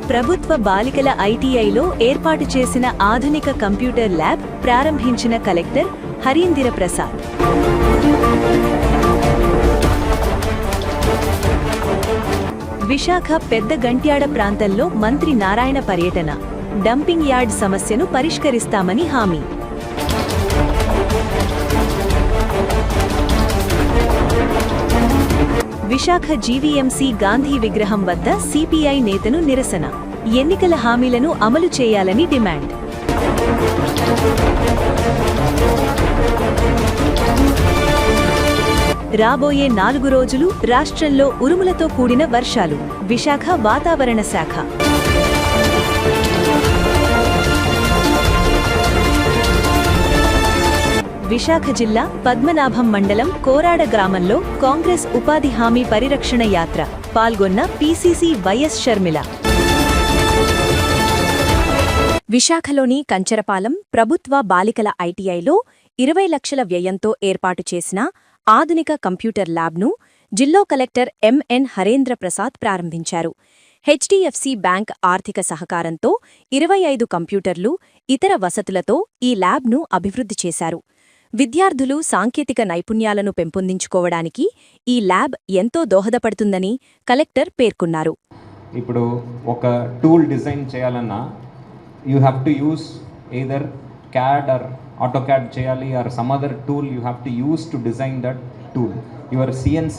ప్రభుత్వ బాలికల ఐటీఐలో ఏర్పాటు చేసిన ఆధునిక కంప్యూటర్ ల్యాబ్ ప్రారంభించిన కలెక్టర్ హరీంద్ర ప్రసాద్. విశాఖ పెద్ద గంట్యాడ ప్రాంతంలో మంత్రి నారాయణ పర్యటన. డంపింగ్ యార్డ్ సమస్యను పరిష్కరిస్తామని హామీ. విశాఖ జీవీఎంసీ గాంధీ విగ్రహం వద్ద సిపిఐ నేతను నిరసన. ఎన్నికల హామీలను అమలు చేయాలని డిమాండ్. రాబోయే 4 రోజులు రాష్ట్రంలో ఉరుములతో కూడిన వర్షాలు. విశాఖ వాతావరణ శాఖ. విశాఖ జిల్లా పద్మనాభం మండలం కోరాడ గ్రామంలో కాంగ్రెస్ ఉపాధి హామీ పరిరక్షణ యాత్ర పాల్గొన్న పీసీసీ వైఎస్ షర్మిల. విశాఖలోని కంచరపాలెం ప్రభుత్వ బాలికల ఐటీఐలో 20 లక్షల వ్యయంతో ఏర్పాటు చేసిన ఆధునిక కంప్యూటర్ ల్యాబ్ను జిల్లా కలెక్టర్ ఎంఎన్ హరేంద్ర ప్రసాద్ ప్రారంభించారు. హెచ్డిఎఫ్సి బ్యాంక్ ఆర్థిక సహకారంతో 25 కంప్యూటర్లు, ఇతర వసతులతో ఈ ల్యాబ్ను అభివృద్ధి చేశారు. విద్యార్థులు సాంకేతిక నైపుణ్యాలను పెంపొందించుకోవడానికి ఈ ల్యాబ్ ఎంతో దోహదపడుతుందని కలెక్టర్ పేర్కొన్నారు. ఇప్పుడు ఒక టూల్ డిజైన్ చేయాలన్నా you have to use either CAD or AutoCAD చేయాలి or some other tool you have to use to design that tool. Your CNC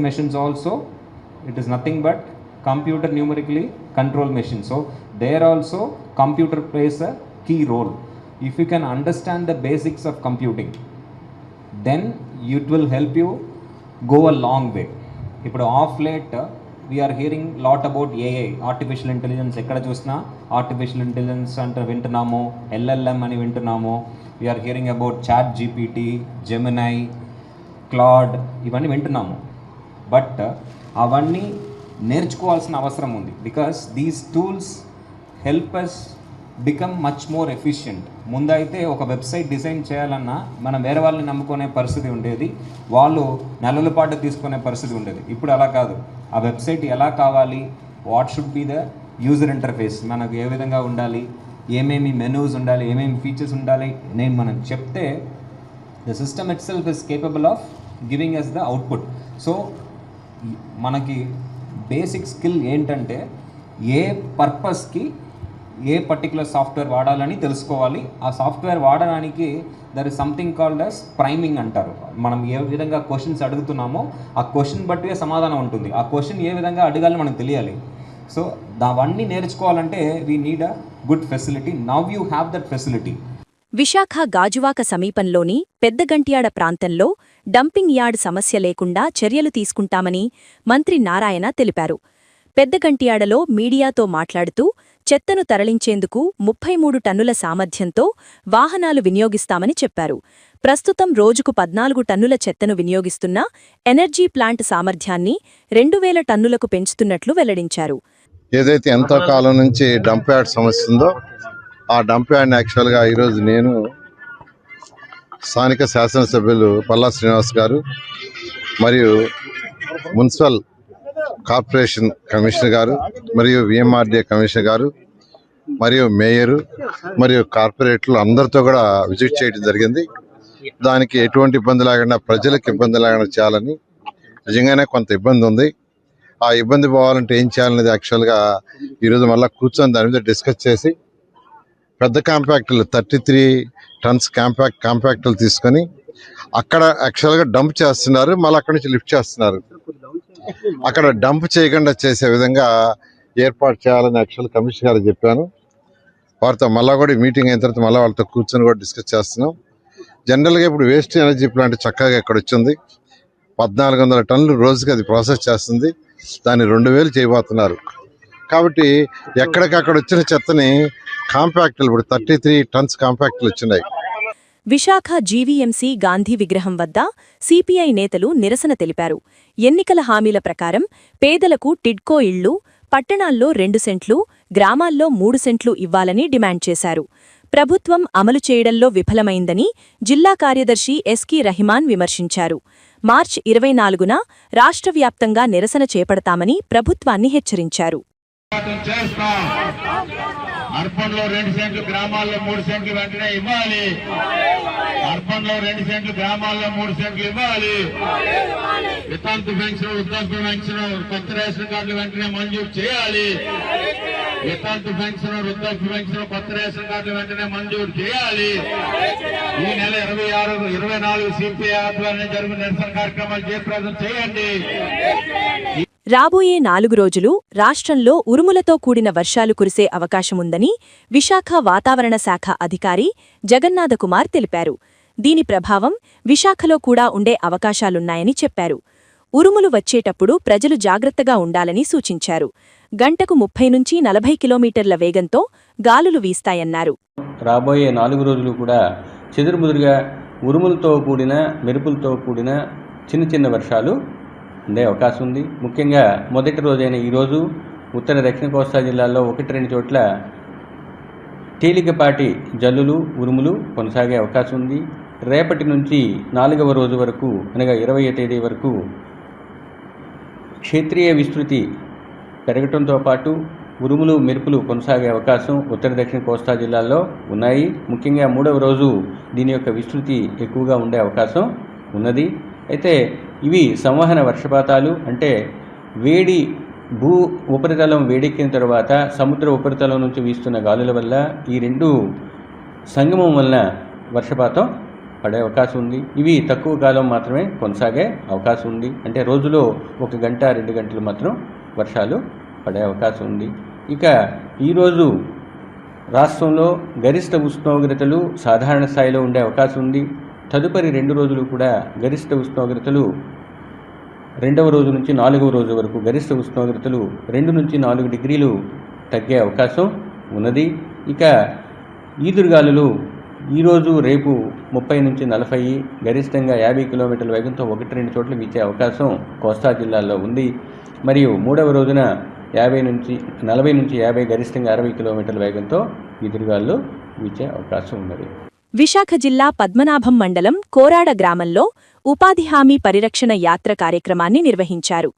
machines also, it is nothing but computer numerically control machine. So there also computer plays a key role. If you can understand the basics of computing, then it will help you go a long way. ఇప్పుడు of late we are hearing lot about AI, artificial intelligence. ఎక్కడ చూసినా artificial intelligence అంటే వింటున్నాము, LLM అని వింటున్నాము. we are hearing about ChatGPT, Gemini, Claude, ఇవన్నీ వింటున్నాము. But అవన్నీ నేర్చుకోవాల్సిన అవసరం ఉంది. Because these tools help us become much more efficient. ముందైతే ఒక వెబ్సైట్ డిజైన్ చేయాలన్నా మనం వేరే వాళ్ళని నమ్ముకునే పరిస్థితి ఉండేది, వాళ్ళు నెలల పాటు తీసుకునే పరిస్థితి ఉండేది. ఇప్పుడు అలా కాదు. ఆ వెబ్సైట్ ఎలా కావాలి, what should be the user interface, మనకు ఏ విధంగా ఉండాలి, ఏమేమి మెనూస్ ఉండాలి, ఏమేమి ఫీచర్స్ ఉండాలి నేను మనం చెప్తే the system itself is capable of giving us the output. So మనకి బేసిక్ స్కిల్ ఏంటంటే ఏ పర్పస్కి ఏ పర్టికులర్ సాఫ్ట్వేర్ వాడాలని తెలుసుకోవాలి. ఆ సాఫ్ట్వేర్ వాడడానికి there is something called as priming అంటారు. మనం ఏ విధంగా క్వశ్చన్స్ అడుగుతున్నామో ఆ క్వశ్చన్ బట్టే సమాధానం ఉంటుంది. ఆ క్వశ్చన్ ఏ విధంగా అడగాలి మనకు తెలియాలి. సో అవన్నీ నేర్చుకోవాలంటే we need a good facility. Now you have that facility. Visakha Gajuwaka సమీపంలోని పెద్దగంట్యాడ ప్రాంతంలో డంపింగ్ యార్డ్ సమస్య లేకుండా చర్యలు తీసుకుంటామని మంత్రి నారాయణ తెలిపారు. పెద్దగంట్యాడలో మీడియాతో మాట్లాడుతూ చెత్తను తరలించేందుకు 33 టన్నుల సామర్థ్యంతో వాహనాలు వినియోగిస్తామని చెప్పారు. ప్రస్తుతం రోజుకు 14 టన్నుల చెత్తను వినియోగిస్తున్న ఎనర్జీ ప్లాంట్ సామర్థ్యాన్ని 2000 టన్నులకు పెంచుతున్నట్లు వెల్లడించారు. ఏదైతే ఎంతో కాలం నుంచి డంప్ యార్డ్ సమస్య ఉందో ఆ డంప్ యార్డ్ని యాక్చువల్గా ఈరోజు నేను స్థానిక శాసనసభ్యులు పల్లా శ్రీనివాస్ గారు మరియు మున్సిపల్ కార్పొరేషన్ కమిషనర్ గారు మరియు విఎంఆర్డీఏ కమిషనర్ గారు మరియు మేయరు మరియు కార్పొరేటర్లు అందరితో కూడా విజిట్ చేయడం జరిగింది. దానికి ఎటువంటి ఇబ్బంది లేకుండా ప్రజలకు ఇబ్బంది లేకుండా చేయాలని నిజంగానే కొంత ఇబ్బంది ఉంది. ఆ ఇబ్బంది పోవాలంటే ఏం చేయాలనేది యాక్చువల్గా ఈరోజు మళ్ళీ కూర్చొని దాని మీద డిస్కస్ చేసి పెద్ద కాంపాక్టులు 33 టన్స్ కాంపాక్టులు తీసుకొని అక్కడ యాక్చువల్గా డంప్ చేస్తున్నారు, మళ్ళీ అక్కడి నుంచి లిఫ్ట్ చేస్తున్నారు. అక్కడ డంప్ చేయకుండా చేసే విధంగా ఏర్పాటు చేయాలని యాక్చువల్ కమిషనర్ గారు చెప్పాను. వారితో మళ్ళీ కూడా మీటింగ్ అయిన తర్వాత మళ్ళీ వాళ్ళతో కూర్చొని కూడా డిస్కస్ చేస్తున్నాం. జనరల్గా ఇప్పుడు వేస్ట్ ఎనర్జీ ప్లాంట్ చక్కగా ఇక్కడ వచ్చింది. 1400 టన్నులు రోజుకి అది ప్రాసెస్ చేస్తుంది. దాన్ని 2000 చేయబోతున్నారు. కాబట్టి ఎక్కడికక్కడ వచ్చిన చెత్తని కాంపాక్టులు ఇప్పుడు 33 టన్స్ కాంపాక్టులు వచ్చినాయి. విశాఖ జీవీఎంసీ గాంధీ విగ్రహం వద్ద సిపిఐ నేతలు నిరసన తెలిపారు. ఎన్నికల హామీల ప్రకారం పేదలకు టిడ్కో ఇళ్లు, పట్టణాల్లో 2 సెంట్లు, గ్రామాల్లో 3 సెంట్లు ఇవ్వాలని డిమాండ్ చేశారు. ప్రభుత్వం అమలు చేయడంలో విఫలమైందని జిల్లా కార్యదర్శి ఎస్కి రహిమాన్ విమర్శించారు. మార్చి 24న రాష్ట్రవ్యాప్తంగా నిరసన చేపడతామని ప్రభుత్వాన్ని హెచ్చరించారు. చేస్తాం. అర్బన్ లో 2 సెంట్లు, గ్రామాల్లో 3 సెంట్లు వెంటనే ఇవ్వాలి. అర్బన్ లో 2 సెంట్లు, గ్రామాల్లో 3 సెంట్లు ఇవ్వాలి. వితంతు పెన్షన్, వృద్ధాప్య పెన్షన్, కొత్త రేషన్ కార్డులు వెంటనే మంజూరు చేయాలి. వితంతు పెన్షన్, వృద్ధాప్య పెన్షన్, కొత్త రేషన్ కార్డులు వెంటనే మంజూరు చేయాలి. ఈ నెల 26, 24 సిపిఐ ఆధ్వర్యంలో జరుగుతున్న నిరసన కార్యక్రమాలు జయప్రదం చేయండి. రాబోయే 4 రోజులు రాష్ట్రంలో ఉరుములతో కూడిన వర్షాలు కురిసే అవకాశముందని విశాఖ వాతావరణ శాఖ అధికారి జగన్నాథకుమార్ తెలిపారు. దీని ప్రభావం విశాఖలో కూడా ఉండే అవకాశాలున్నాయని చెప్పారు. ఉరుములు వచ్చేటప్పుడు ప్రజలు జాగ్రత్తగా ఉండాలని సూచించారు. గంటకు 30 నుంచి 40 కిలోమీటర్ల వేగంతో గాలులు వీస్తాయన్నారు. రాబోయే 4 రోజులు కూడా చెదురుముదురుగా ఉరుములతో కూడిన, మెరుపులతో కూడిన చిన్న చిన్న వర్షాలు ఉండే అవకాశం ఉంది. ముఖ్యంగా మొదటి రోజైన ఈరోజు ఉత్తర దక్షిణ కోస్తా జిల్లాల్లో 1-2 చోట్ల తేలికపాటి జల్లులు, ఉరుములు కొనసాగే అవకాశం ఉంది. రేపటి నుంచి 4వ రోజు వరకు, అనగా 20వ తేదీ వరకు క్షేత్రీయ విస్తృతి పెరగటంతో పాటు ఉరుములు, మెరుపులు కొనసాగే అవకాశం ఉత్తర దక్షిణ కోస్తా జిల్లాల్లో ఉన్నాయి. ముఖ్యంగా 3వ రోజు దీని యొక్క విస్తృతి ఎక్కువగా ఉండే అవకాశం ఉన్నది. అయితే ఇవి సంవహన వర్షపాతాలు, అంటే వేడి భూ ఉపరితలం వేడెక్కిన తర్వాత సముద్ర ఉపరితలం నుంచి వీస్తున్న గాలుల వల్ల ఈ 2 సంగమం వలన వర్షపాతం పడే అవకాశం ఉంది. ఇవి తక్కువ కాలం మాత్రమే కొనసాగే అవకాశం ఉంది. అంటే రోజులో 1 గంట, 2 గంటలు మాత్రం వర్షాలు పడే అవకాశం ఉంది. ఇక ఈరోజు రాష్ట్రంలో గరిష్ట ఉష్ణోగ్రతలు సాధారణ స్థాయిలో ఉండే అవకాశం ఉంది. తదుపరి 2 రోజులు కూడా గరిష్ట ఉష్ణోగ్రతలు 2వ రోజు నుంచి 4వ రోజు వరకు గరిష్ట ఉష్ణోగ్రతలు 2 నుంచి 4 డిగ్రీలు తగ్గే అవకాశం ఉన్నది. ఇక ఈదురుగాలులు ఈరోజు, రేపు 30 నుంచి 40, గరిష్టంగా 50 కిలోమీటర్ల వేగంతో 1-2 చోట్ల వీచే అవకాశం కోస్తా జిల్లాల్లో ఉంది. మరియు 3వ రోజున 40 నుంచి 50, గరిష్టంగా 60 కిలోమీటర్ల వేగంతో ఈదురుగాలు వీచే అవకాశం ఉన్నది. విశాఖ జిల్లా పద్మనాభం మండలం కోరాడ గ్రామంలో ఉపాధి హామీ పరిరక్షణ యాత్ర కార్యక్రమాన్ని నిర్వహించారు.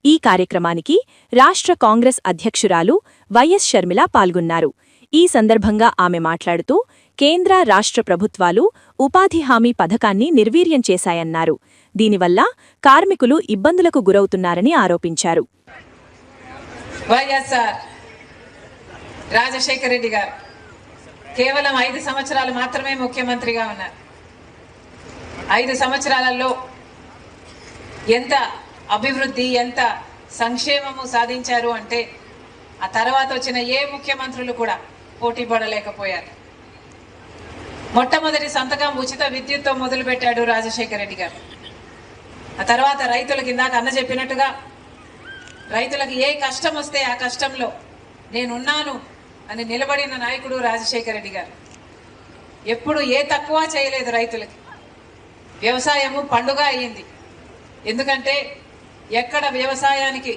ఈ కార్యక్రమానికి రాష్ట్ర కాంగ్రెస్ అధ్యక్షురాలు వైఎస్ షర్మిల పాల్గొన్నారు. ఈ సందర్భంగా ఆమె మాట్లాడుతూ కేంద్ర, రాష్ట్ర ప్రభుత్వాలు ఉపాధి హామీ పథకాన్ని నిర్వీర్యం చేశాయన్నారు. దీనివల్ల కార్మికులు ఇబ్బందులకు గురవుతున్నారని ఆరోపించారు. వైఎస్ఆర్ రాజశేఖర రెడ్డి గారు కేవలం 5 సంవత్సరాలు మాత్రమే ముఖ్యమంత్రిగా ఉన్నారు. 5 సంవత్సరాలలో ఎంత అభివృద్ధి, ఎంత సంక్షేమము సాధించారు అంటే ఆ తర్వాత వచ్చిన ఏ ముఖ్యమంత్రులు కూడా పోటీ పడలేకపోయారు. మొట్టమొదటి సంతకం ఉచిత విద్యుత్తో మొదలుపెట్టాడు రాజశేఖర రెడ్డి గారు. ఆ తర్వాత రైతులకు ఇందాక అన్న చెప్పినట్టుగా రైతులకు ఏ కష్టం వస్తే ఆ కష్టంలో నేనున్నాను అని నిలబడిన నాయకుడు రాజశేఖర రెడ్డి గారు. ఎప్పుడు ఏ తక్కువ చేయలేదు రైతులకి. వ్యవసాయము పండుగ అయ్యింది. ఎందుకంటే ఎక్కడ వ్యవసాయానికి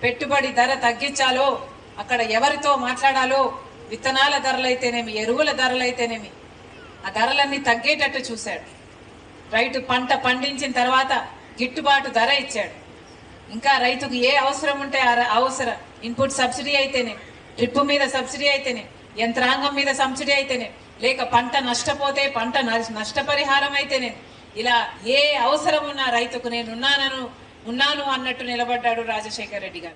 పెట్టుబడి ధర తగ్గించాలో, అక్కడ ఎవరితో మాట్లాడాలో, విత్తనాల ధరలైతేనేమి, ఎరువుల ధరలైతేనేమి, ఆ ధరలన్నీ తగ్గేటట్టు చూశాడు. రైతు పంట పండించిన తర్వాత గిట్టుబాటు ధర ఇచ్చాడు. ఇంకా రైతుకు ఏ అవసరం ఉంటే ఆ అవసరం, ఇన్పుట్ సబ్సిడీ అయితేనే, డ్రిప్ మీద సబ్సిడీ అయితేనే, యంత్రాంగం మీద సబ్సిడీ అయితేనే, లేక పంట నష్టపోతే పంట నష్టపరిహారం అయితేనే, ఇలా ఏ అవసరం ఉన్నా రైతుకు నేను ఉన్నాను అన్నట్టు నిలబడ్డాడు రాజశేఖర రెడ్డి గారు.